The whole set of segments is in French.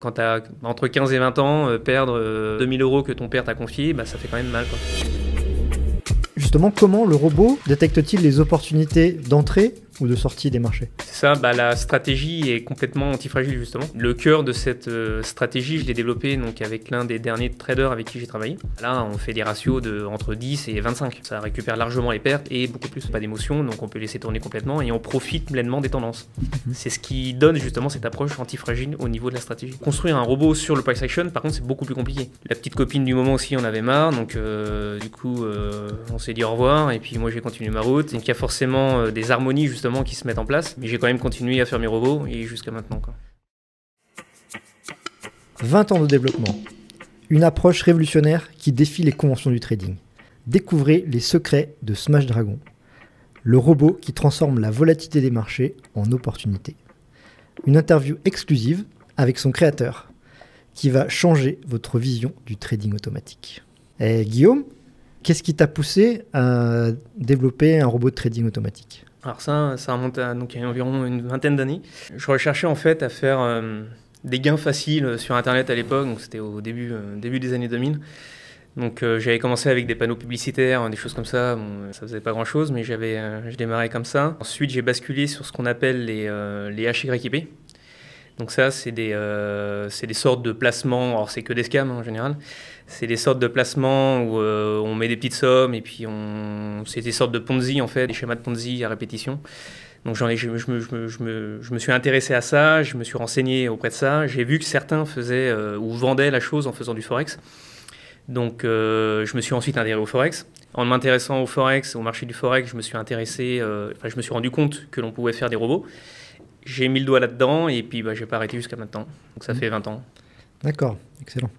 Quand tu as entre 15 et 20 ans, perdre 2000 € que ton père t'a confié, bah, ça fait quand même mal, quoi. Justement, comment le robot détecte-t-il les opportunités d'entrée ou de sortie des marchés? C'est ça, bah, la stratégie est complètement antifragile, justement. Le cœur de cette stratégie, je l'ai développé donc, avec l'un des derniers traders avec qui j'ai travaillé. Là, on fait des ratios entre 10 et 25. Ça récupère largement les pertes et beaucoup plus. Pas d'émotion, donc on peut laisser tourner complètement et on profite pleinement des tendances. C'est ce qui donne justement cette approche antifragile au niveau de la stratégie. Construire un robot sur le price action, par contre, c'est beaucoup plus compliqué. La petite copine du moment aussi en avait marre, donc du coup, on s'est dit au revoir et puis moi j'ai continué ma route. Donc il y a forcément des harmonies justement qui se mettent en place, mais j'ai quand même continué à faire mes robots et jusqu'à maintenant, quoi. 20 ans de développement, une approche révolutionnaire qui défie les conventions du trading. Découvrez les secrets de Smash Dragon, le robot qui transforme la volatilité des marchés en opportunité. Une interview exclusive avec son créateur qui va changer votre vision du trading automatique. Et Guillaume, qu'est-ce qui t'a poussé à développer un robot de trading automatique ? Alors ça remonte à donc, il y a environ une vingtaine d'années. Je recherchais en fait à faire des gains faciles sur Internet à l'époque, donc c'était au début des années 2000. Donc j'avais commencé avec des panneaux publicitaires, des choses comme ça. Bon, ça faisait pas grand-chose, mais je démarrais comme ça. Ensuite, j'ai basculé sur ce qu'on appelle les HYP. Donc ça, c'est des sortes de placements, alors c'est que des scams en général, c'est des sortes de placements où on met des petites sommes et puis c'est des sortes de Ponzi en fait, des schémas de Ponzi à répétition. Donc je me suis intéressé à ça, je me suis renseigné auprès de ça, j'ai vu que certains faisaient ou vendaient la chose en faisant du Forex. Donc je me suis ensuite intéressé au Forex. En m'intéressant au Forex, au marché du Forex, je me suis rendu compte que l'on pouvait faire des robots. J'ai mis le doigt là-dedans et puis j'ai pas arrêté jusqu'à maintenant. Donc ça fait 20 ans. D'accord, excellent.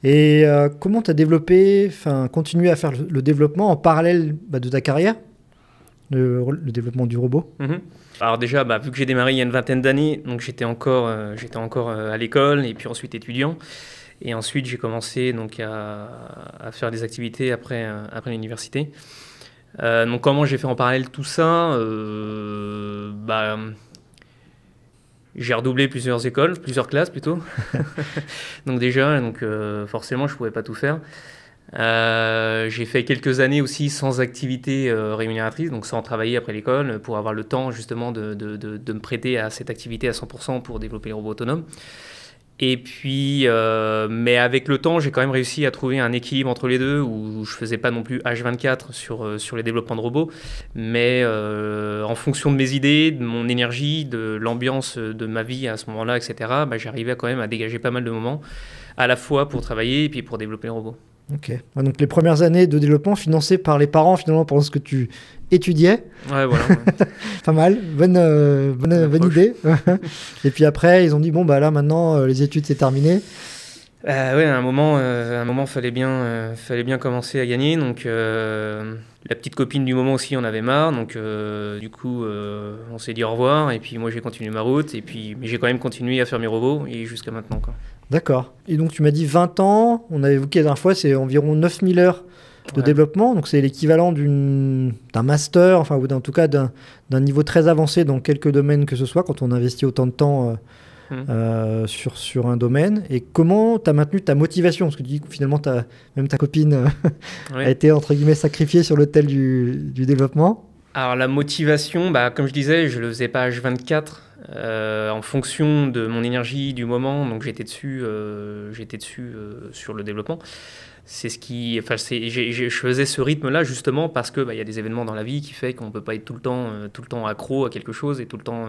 Et comment tu as continué à faire le développement en parallèle de ta carrière, le développement du robot? Alors déjà, vu que j'ai démarré il y a une vingtaine d'années, donc j'étais encore à l'école et puis ensuite étudiant. Et ensuite, j'ai commencé donc, à faire des activités après l'université. Donc comment j'ai fait en parallèle tout ça j'ai redoublé plusieurs classes plutôt. Donc déjà, forcément, je ne pouvais pas tout faire. J'ai fait quelques années aussi sans activité rémunératrice, donc sans travailler après l'école, pour avoir le temps justement de me prêter à cette activité à 100% pour développer les robots autonomes. Et puis, mais avec le temps, j'ai quand même réussi à trouver un équilibre entre les deux, où je faisais pas non plus H24 sur les développements de robots, mais en fonction de mes idées, de mon énergie, de l'ambiance de ma vie à ce moment-là, etc., j'arrivais quand même à dégager pas mal de moments, à la fois pour travailler et puis pour développer les robots. Ok. Donc les premières années de développement financées par les parents finalement pendant ce que tu étudiais. Ouais, voilà. Ouais. Pas mal, bonne idée. Et puis après, ils ont dit bon là maintenant les études c'est terminé. Ouais, à un moment fallait bien commencer à gagner. Donc la petite copine du moment aussi en avait marre. Donc du coup, on s'est dit au revoir. Et puis moi j'ai continué ma route. Mais j'ai quand même continué à faire mes robots et jusqu'à maintenant, quoi. D'accord. Et donc tu m'as dit 20 ans, on avait évoqué la dernière fois, c'est environ 9000 heures de développement, donc c'est l'équivalent d'un master, ou en tout cas d'un niveau très avancé dans quelques domaines que ce soit, quand on investit autant de temps sur un domaine. Et comment tu as maintenu ta motivation? Parce que tu dis que finalement même ta copine a été entre guillemets sacrifiée sur l'autel du développement. Alors la motivation, comme je disais, je ne le faisais pas H24 en fonction de mon énergie du moment, donc j'étais dessus sur le développement. Je faisais ce rythme-là justement parce que y a des événements dans la vie qui fait qu'on ne peut pas être tout le temps accro à quelque chose et tout le temps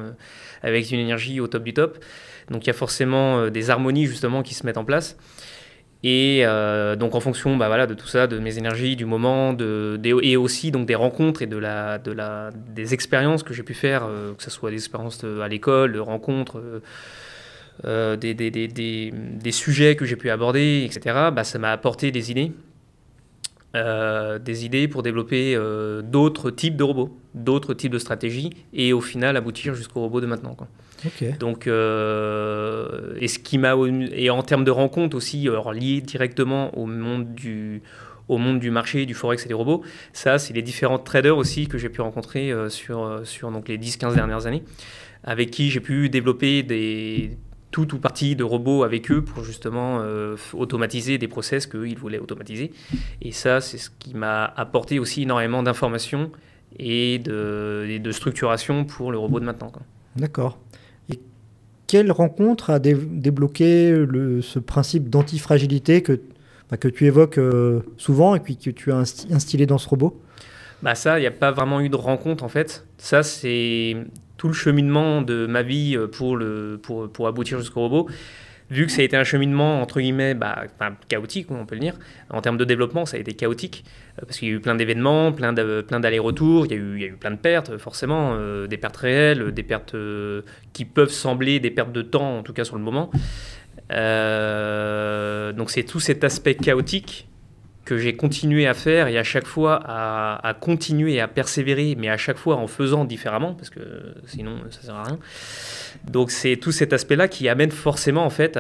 avec une énergie au top du top. Donc il y a forcément des harmonies justement qui se mettent en place. Et donc en fonction de tout ça, de mes énergies, du moment, et aussi donc, des rencontres et des expériences que j'ai pu faire, que ce soit des expériences à l'école, de rencontres, des sujets que j'ai pu aborder, etc., ça m'a apporté des idées pour développer d'autres types de robots, d'autres types de stratégies, et au final aboutir jusqu'au robot de maintenant, quoi. Okay. Donc, et en termes de rencontres aussi, liées directement au monde du marché, du Forex et des robots, ça, c'est les différents traders aussi que j'ai pu rencontrer sur donc, les 10-15 dernières années, avec qui j'ai pu développer tout ou partie de robots avec eux pour justement automatiser des process qu'ils voulaient automatiser. Et ça, c'est ce qui m'a apporté aussi énormément d'informations et de structuration pour le robot de maintenant, quoi. D'accord. Et quelle rencontre a débloqué ce principe d'antifragilité que tu évoques souvent et puis que tu as instillé dans ce robot? Ça, il n'y a pas vraiment eu de rencontre en fait. Ça, c'est tout le cheminement de ma vie pour aboutir jusqu'au robot. Vu que ça a été un cheminement entre guillemets chaotique, on peut le dire, en termes de développement, ça a été chaotique parce qu'il y a eu plein d'événements, plein d'allers-retours, il y a eu plein de pertes forcément, des pertes réelles, des pertes qui peuvent sembler des pertes de temps, en tout cas sur le moment. Donc c'est tout cet aspect chaotique que j'ai continué à faire et à chaque fois à continuer à persévérer, mais à chaque fois en faisant différemment, parce que sinon ça ne sert à rien. Donc c'est tout cet aspect-là qui amène forcément en fait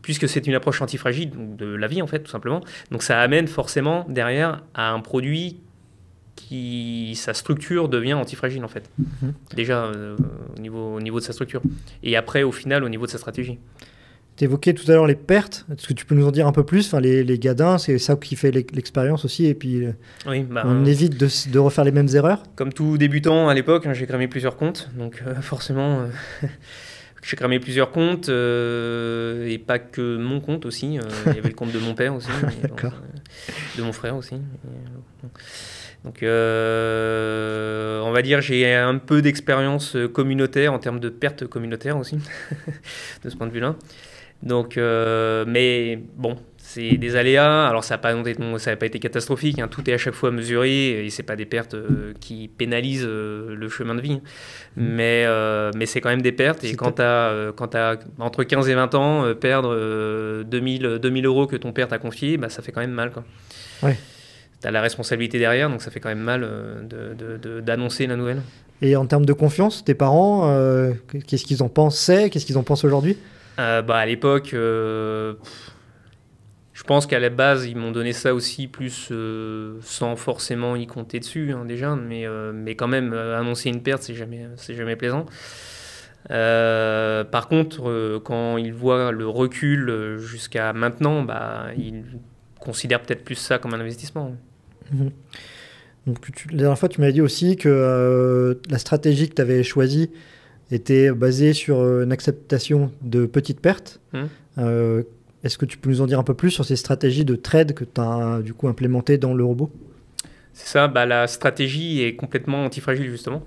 puisque c'est une approche antifragile de la vie en fait tout simplement, donc ça amène forcément derrière à un produit qui, sa structure devient antifragile en fait. Déjà au niveau de sa structure et après au final au niveau de sa stratégie. Tu évoquais tout à l'heure les pertes. Est-ce que tu peux nous en dire un peu plus? Enfin, les gadins, c'est ça qui fait l'expérience aussi. Et puis, oui, on évite de refaire les mêmes erreurs. Comme tout débutant à l'époque, j'ai cramé plusieurs comptes. Donc, forcément, j'ai cramé plusieurs comptes. Et pas que mon compte aussi. Il y avait le compte de mon père aussi. D'accord. De mon frère aussi. Donc, on va dire j'ai un peu d'expérience communautaire en termes de pertes communautaires aussi, de ce point de vue-là. Donc, mais bon, c'est des aléas. Alors, ça n'a pas été catastrophique. Hein. Tout est à chaque fois mesuré et c'est pas des pertes qui pénalisent le chemin de vie. Mais c'est quand même des pertes. Et quand tu as entre 15 et 20 ans, perdre 2000 euros que ton père t'a confié, ça fait quand même mal, quoi. Ouais. Tu as la responsabilité derrière, donc ça fait quand même mal d'annoncer la nouvelle. Et en termes de confiance, tes parents, qu'est-ce qu'ils en pensaient? Qu'est-ce qu'ils en pensent aujourd'hui? À l'époque, je pense qu'à la base, ils m'ont donné ça aussi plus sans forcément y compter dessus, hein, déjà, mais quand même, annoncer une perte, c'est jamais plaisant. Par contre, quand ils voient le recul jusqu'à maintenant, ils considèrent peut-être plus ça comme un investissement. Donc, la dernière fois, tu m'as dit aussi que la stratégie que tu avais choisie était basée sur une acceptation de petites pertes. Est-ce que tu peux nous en dire un peu plus sur ces stratégies de trade que tu as du coup implémentées dans le robot? C'est ça, la stratégie est complètement antifragile justement.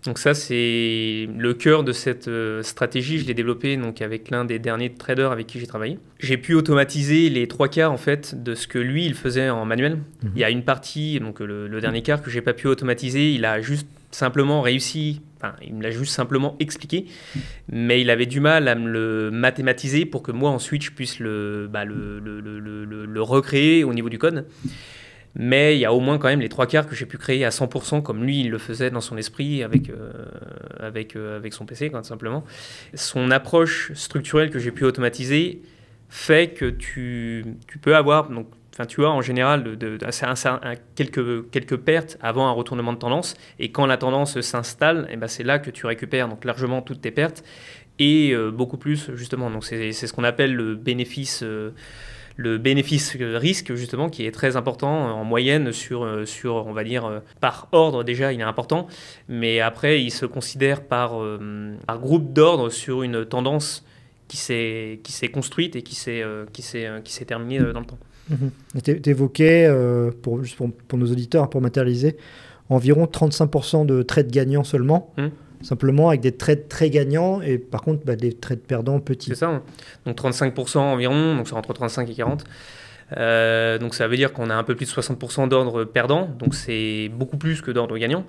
Donc ça, c'est le cœur de cette stratégie. Je l'ai développée donc, avec l'un des derniers traders avec qui j'ai travaillé. J'ai pu automatiser les 3/4 en fait, de ce que lui, il faisait en manuel. Il y a une partie, donc le dernier quart que je n'ai pas pu automatiser, il a juste simplement réussi, il me l'a juste simplement expliqué, mais il avait du mal à me le mathématiser pour que moi, ensuite, je puisse le recréer au niveau du code. Mais il y a au moins quand même les 3/4 que j'ai pu créer à 100% comme lui il le faisait dans son esprit avec son PC, tout simplement. Son approche structurelle que j'ai pu automatiser fait que tu peux avoir, donc, tu as en général quelques pertes avant un retournement de tendance, et quand la tendance s'installe, c'est là que tu récupères donc largement toutes tes pertes et beaucoup plus justement. Donc c'est ce qu'on appelle le bénéfice risque, justement, qui est très important en moyenne sur on va dire, par ordre, déjà, il est important. Mais après, il se considère par groupe d'ordre sur une tendance qui s'est construite et qui s'est terminée dans le temps. Tu évoquais, pour nos auditeurs, pour matérialiser, environ 35% de trades gagnants seulement. Simplement avec des trades très gagnants et par contre des trades perdants petits. C'est ça, hein. Donc 35% environ, donc c'est entre 35 et 40. Donc ça veut dire qu'on a un peu plus de 60% d'ordre perdant, donc c'est beaucoup plus que d'ordre gagnant.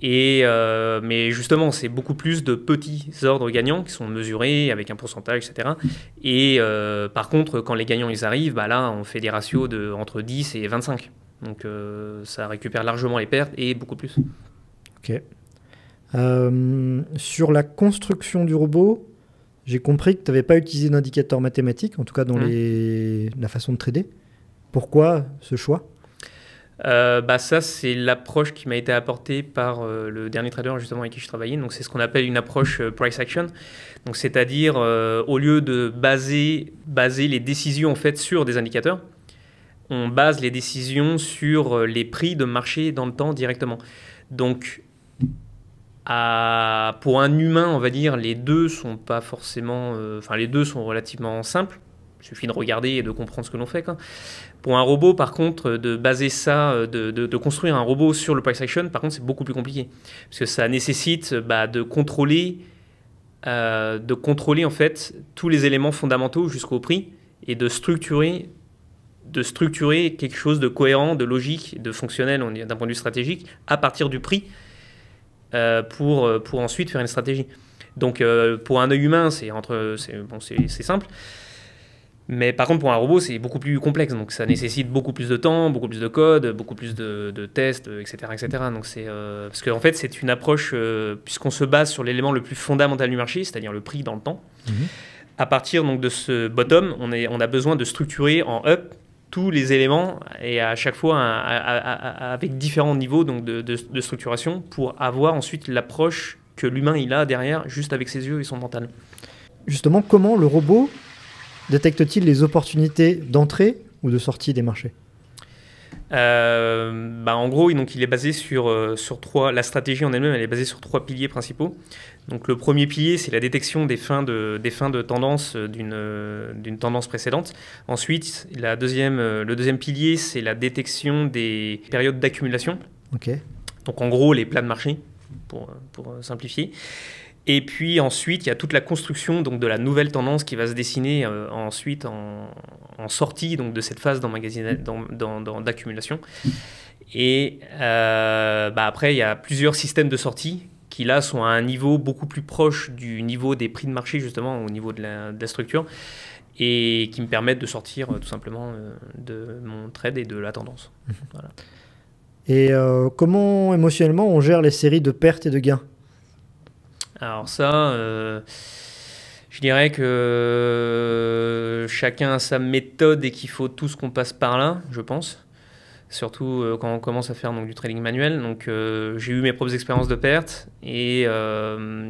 Mais justement, c'est beaucoup plus de petits ordres gagnants qui sont mesurés avec un pourcentage, etc. Et par contre, quand les gagnants ils arrivent, là on fait des ratios entre 10 et 25. Donc ça récupère largement les pertes et beaucoup plus. Ok. Sur la construction du robot, j'ai compris que tu n'avais pas utilisé d'indicateur mathématique, en tout cas dans la façon de trader. Pourquoi ce choix? Ça, c'est l'approche qui m'a été apportée par le dernier trader justement avec qui je travaillais. Donc, c'est ce qu'on appelle une approche price action. Donc, c'est-à-dire, au lieu de baser les décisions en fait sur des indicateurs, on base les décisions sur les prix de marché dans le temps directement. Donc, pour un humain, on va dire, les deux sont pas forcément... les deux sont relativement simples. Il suffit de regarder et de comprendre ce que l'on fait, quoi. Pour un robot, par contre, de baser ça, de construire un robot sur le price action, par contre, c'est beaucoup plus compliqué. Parce que ça nécessite de contrôler en fait tous les éléments fondamentaux jusqu'au prix et de structurer quelque chose de cohérent, de logique, de fonctionnel d'un point de vue stratégique à partir du prix pour ensuite faire une stratégie. Donc pour un œil humain, c'est simple. Mais par contre, pour un robot, c'est beaucoup plus complexe. Donc ça nécessite beaucoup plus de temps, beaucoup plus de code, beaucoup plus de tests, etc. etc. Donc parce qu'en fait, c'est une approche, puisqu'on se base sur l'élément le plus fondamental du marché, c'est-à-dire le prix dans le temps. À partir donc, de ce bottom, on a besoin de structurer en up tous les éléments et à chaque fois avec différents niveaux donc, de structuration pour avoir ensuite l'approche que l'humain il a derrière juste avec ses yeux et son mental. Justement, comment le robot détecte-t-il les opportunités d'entrée ou de sortie des marchés? En gros, donc, il est basé sur trois. La stratégie en elle-même, elle est basée sur trois piliers principaux. Donc, le premier pilier, c'est la détection des fins de tendance d'une tendance précédente. Ensuite, le deuxième pilier, c'est la détection des périodes d'accumulation. Okay. Donc, en gros, les plans de marché, pour simplifier. Et puis ensuite, il y a toute la construction donc, de la nouvelle tendance qui va se dessiner ensuite en sortie donc, de cette phase d'accumulation. Et après, il y a plusieurs systèmes de sortie qui là sont à un niveau beaucoup plus proche du niveau des prix de marché, justement, au niveau de la structure, et qui me permettent de sortir tout simplement de mon trade et de la tendance. Voilà. Et comment émotionnellement on gère les séries de pertes et de gains? Alors ça, je dirais que chacun a sa méthode et qu'il faut tous qu'on passe par là, je pense. Surtout quand on commence à faire donc, du trading manuel. Donc j'ai eu mes propres expériences de pertes et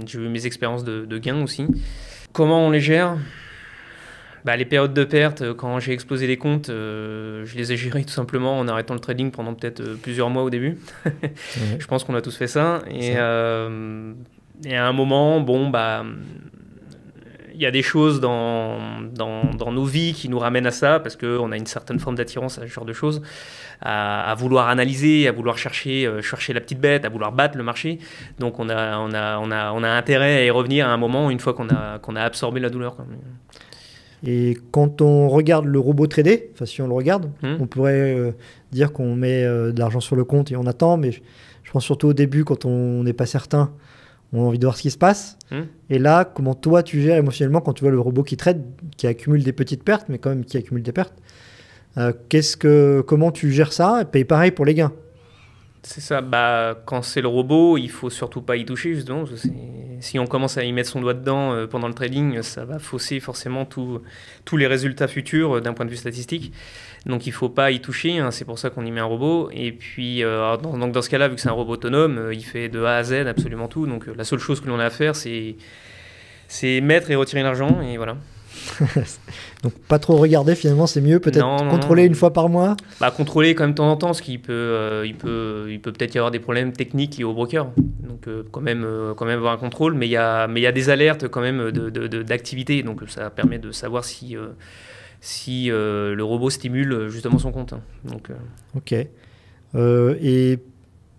j'ai eu mes expériences de gains aussi. Comment on les gère? Les périodes de perte, quand j'ai explosé les comptes, je les ai gérées tout simplement en arrêtant le trading pendant peut-être plusieurs mois au début. Je pense qu'on a tous fait ça. Et à un moment, il y a des choses dans nos vies qui nous ramènent à ça, parce qu'on a une certaine forme d'attirance à ce genre de choses, à vouloir analyser, à vouloir chercher la petite bête, à vouloir battre le marché. Donc on a intérêt à y revenir à un moment, une fois qu'on a absorbé la douleur, quoi. Et quand on regarde le robot trader, enfin si on le regarde, on pourrait dire qu'on met de l'argent sur le compte et on attend, mais je pense surtout au début, quand on n'est pas certain, on a envie de voir ce qui se passe. Et là, comment toi tu gères émotionnellement quand tu vois le robot qui trade, qui accumule des petites pertes, mais quand même qui accumule des pertes? Comment tu gères ça? Et pareil pour les gains. C'est ça. Quand c'est le robot, il faut surtout pas y toucher, justement. Parce que si on commence à y mettre son doigt dedans pendant le trading, ça va fausser forcément tous les résultats futurs d'un point de vue statistique. Donc il faut pas y toucher, hein. C'est pour ça qu'on y met un robot. Et puis donc dans ce cas-là, vu que c'est un robot autonome, il fait de A à Z absolument tout. Donc la seule chose que l'on a à faire, c'est mettre et retirer l'argent, et voilà. Donc pas trop regarder, finalement c'est mieux, peut-être contrôler une fois par mois. Contrôler quand même de temps en temps, parce qu'il peut peut-être y avoir des problèmes techniques liés au broker. Donc quand même avoir un contrôle, mais il y a des alertes quand même d'activité, donc ça permet de savoir si le robot stimule justement son compte. Donc, Ok. Et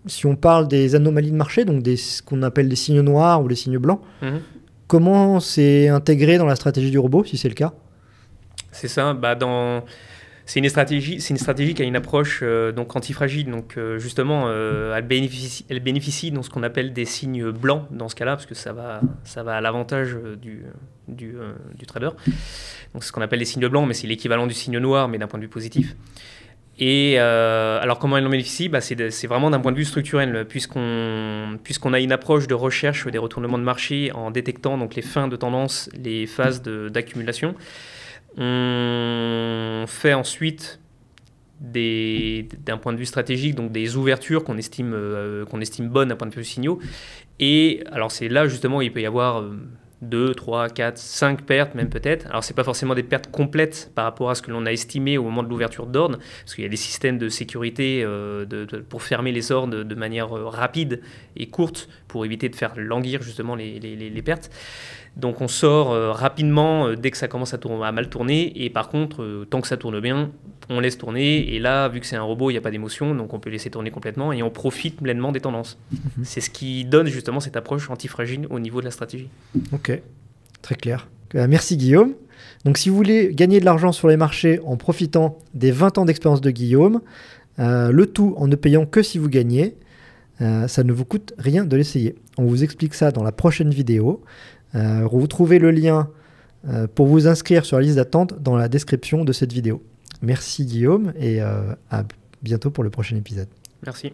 si on parle des anomalies de marché, donc ce qu'on appelle des signes noirs ou les signes blancs, comment c'est intégré dans la stratégie du robot, si c'est le cas? C'est ça. C'est une stratégie qui a une approche donc antifragile. Donc justement, elle bénéficie de ce qu'on appelle des signes blancs dans ce cas-là, parce que ça va à l'avantage du trader. Donc c'est ce qu'on appelle les signes blancs, mais c'est l'équivalent du signe noir, mais d'un point de vue positif. Et alors comment elle en bénéficie? C'est vraiment d'un point de vue structurel, puisqu'on a une approche de recherche des retournements de marché en détectant donc les fins de tendance, les phases d'accumulation. On fait ensuite d'un point de vue stratégique, donc des ouvertures qu'on estime bonnes d'un point de vue signaux. Et alors c'est là justement où il peut y avoir 2, 3, 4, 5 pertes même peut-être. Alors c'est pas forcément des pertes complètes par rapport à ce que l'on a estimé au moment de l'ouverture d'ordre, parce qu'il y a des systèmes de sécurité pour fermer les ordres de manière rapide et courte pour éviter de faire languir justement les pertes. Donc on sort rapidement dès que ça commence à mal tourner, et par contre, tant que ça tourne bien, on laisse tourner, et là, vu que c'est un robot, il n'y a pas d'émotion, donc on peut laisser tourner complètement, et on profite pleinement des tendances. C'est ce qui donne justement cette approche antifragile au niveau de la stratégie. Ok, très clair. Merci Guillaume. Donc si vous voulez gagner de l'argent sur les marchés en profitant des 20 ans d'expérience de Guillaume, le tout en ne payant que si vous gagnez, ça ne vous coûte rien de l'essayer. On vous explique ça dans la prochaine vidéo. Vous trouvez le lien pour vous inscrire sur la liste d'attente dans la description de cette vidéo. Merci Guillaume et à bientôt pour le prochain épisode. Merci.